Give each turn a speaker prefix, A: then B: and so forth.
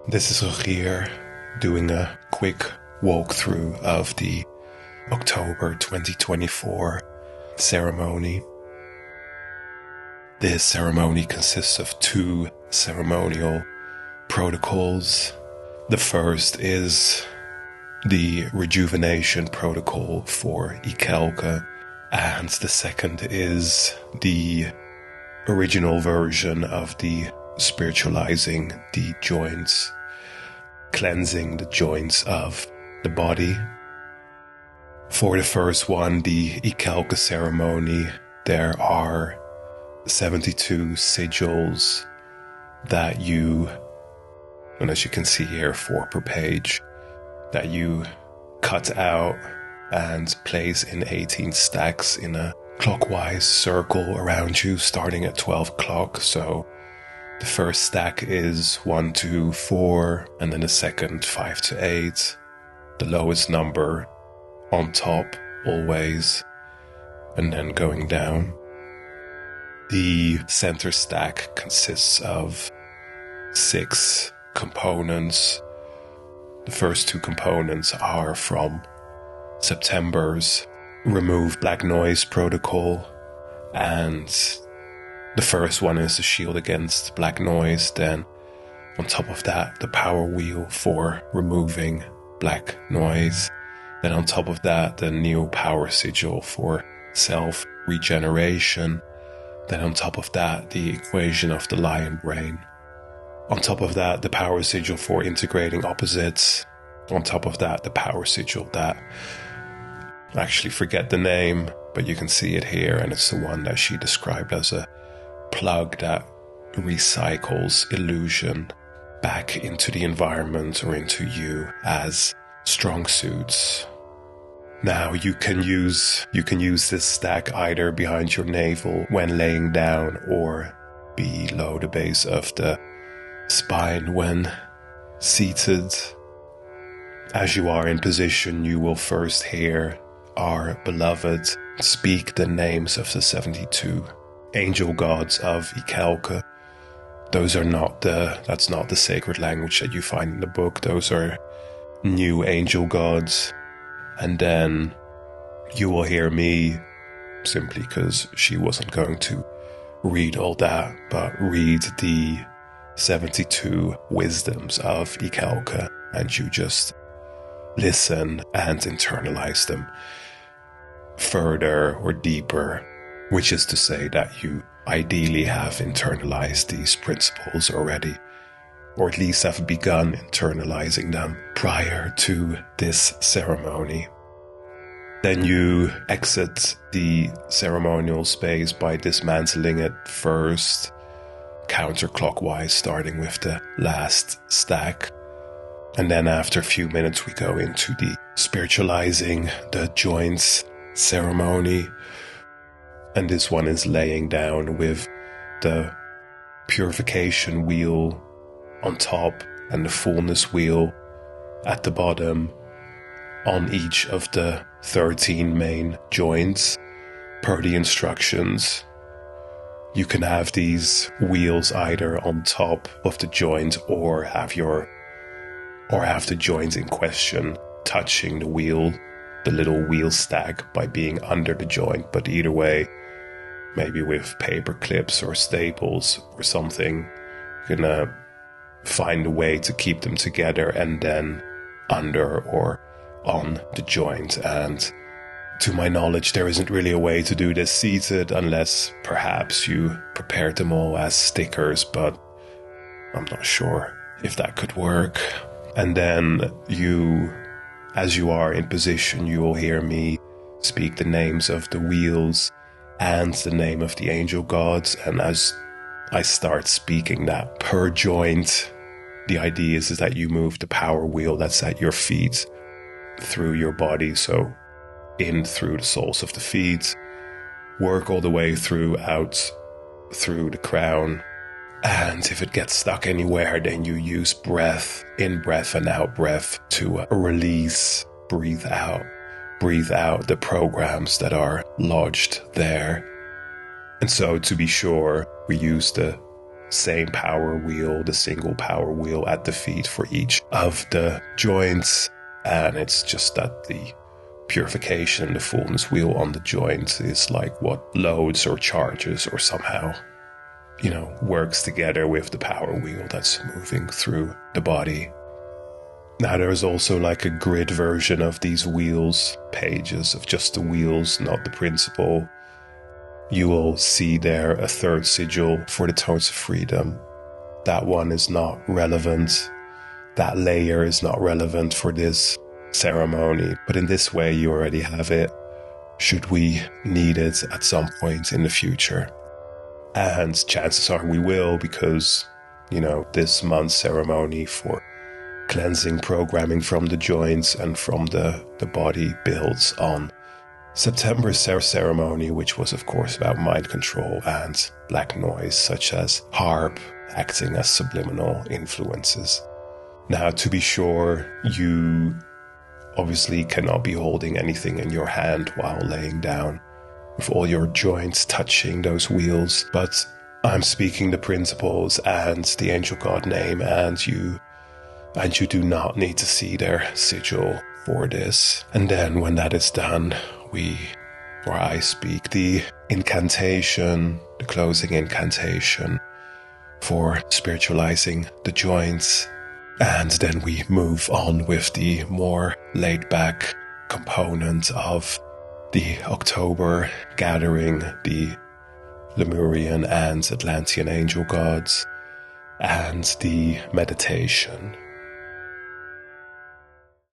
A: This is Rogier doing a quick walkthrough of the October 2024 ceremony. This ceremony consists of two ceremonial protocols. The first is the rejuvenation protocol for Ikelke, and the second is the original version of the spiritualizing the joints, cleansing the joints of the body. For the first one, the Ikelke ceremony, there are 72 sigils that you, and as you can see here, 4 per page, that you cut out and place in 18 stacks in a clockwise circle around you, starting at 12 o'clock. So the first stack is 1, 2, 4, and then the second 5 to 8. The lowest number on top, always, and then going down. The center stack consists of 6 components. The first 2 components are from September's Remove Black Noise protocol, and the first one is the shield against black noise. Then on top of that, the power wheel for removing black noise. Then on top of that, the new power sigil for self-regeneration. Then on top of that, the equation of the lion brain. On top of that, the power sigil for integrating opposites. On top of that, the power sigil that, I actually forget the name, but you can see it here, and it's the one that she described as a plug that recycles illusion back into the environment or into you as strong suits. Now you can use this stack either behind your navel when laying down or below the base of the spine when seated. As you are in position, you will first hear our beloved speak the names of the 72 angel gods of Ikelke. That's not the sacred language that you find in the book. Those are new angel gods. And then you will hear me, simply because she wasn't going to read all that, but read the 72 wisdoms of Ikelke, and you just listen and internalize them further or deeper, which is to say that you ideally have internalized these principles already, or at least have begun internalizing them prior to this ceremony. Then you exit the ceremonial space by dismantling it first, counterclockwise, starting with the last stack. And then after a few minutes, we go into the spiritualizing the joints ceremony. And this one is laying down with the purification wheel on top and the fullness wheel at the bottom on each of the 13 main joints per the instructions. You can have these wheels either on top of the joint or have the joint in question touching the wheel, the little wheel stack, by being under the joint. But either way, maybe with paper clips or staples or something, you're gonna find a way to keep them together and then under or on the joint. And to my knowledge, there isn't really a way to do this seated, unless perhaps you prepared them all as stickers, but I'm not sure if that could work. And then as you are in position, you will hear me speak the names of the wheels and the name of the angel gods. And as I start speaking that per joint, the idea is that you move the power wheel that's at your feet through your body, so in through the soles of the feet, work all the way through, out through the crown. And if it gets stuck anywhere, then you use breath, in breath and out breath, to release, breathe out the programs that are lodged there. And so to be sure, we use the same power wheel, the single power wheel at the feet for each of the joints. And it's just that the purification, the fullness wheel on the joint is like what loads or charges or somehow, works together with the power wheel that's moving through the body. Now there's also like a grid version of these wheels, pages of just the wheels, not the principle. You will see there a third sigil for the tones of freedom. That one is not relevant. That layer is not relevant for this ceremony, but in this way you already have it, should we need it at some point in the future. And chances are we will, because, this month's ceremony for cleansing, programming from the joints and from the body builds on September's ceremony, which was of course about mind control and black noise, such as harp acting as subliminal influences. Now, to be sure, you obviously cannot be holding anything in your hand while laying down with all your joints touching those wheels, but I'm speaking the principles and the angel god name, and you do not need to see their sigil for this. And then when that is done, I speak the incantation, the closing incantation for spiritualizing the joints. And then we move on with the more laid-back component of the October gathering, the Lemurian and Atlantean angel gods, and the meditation,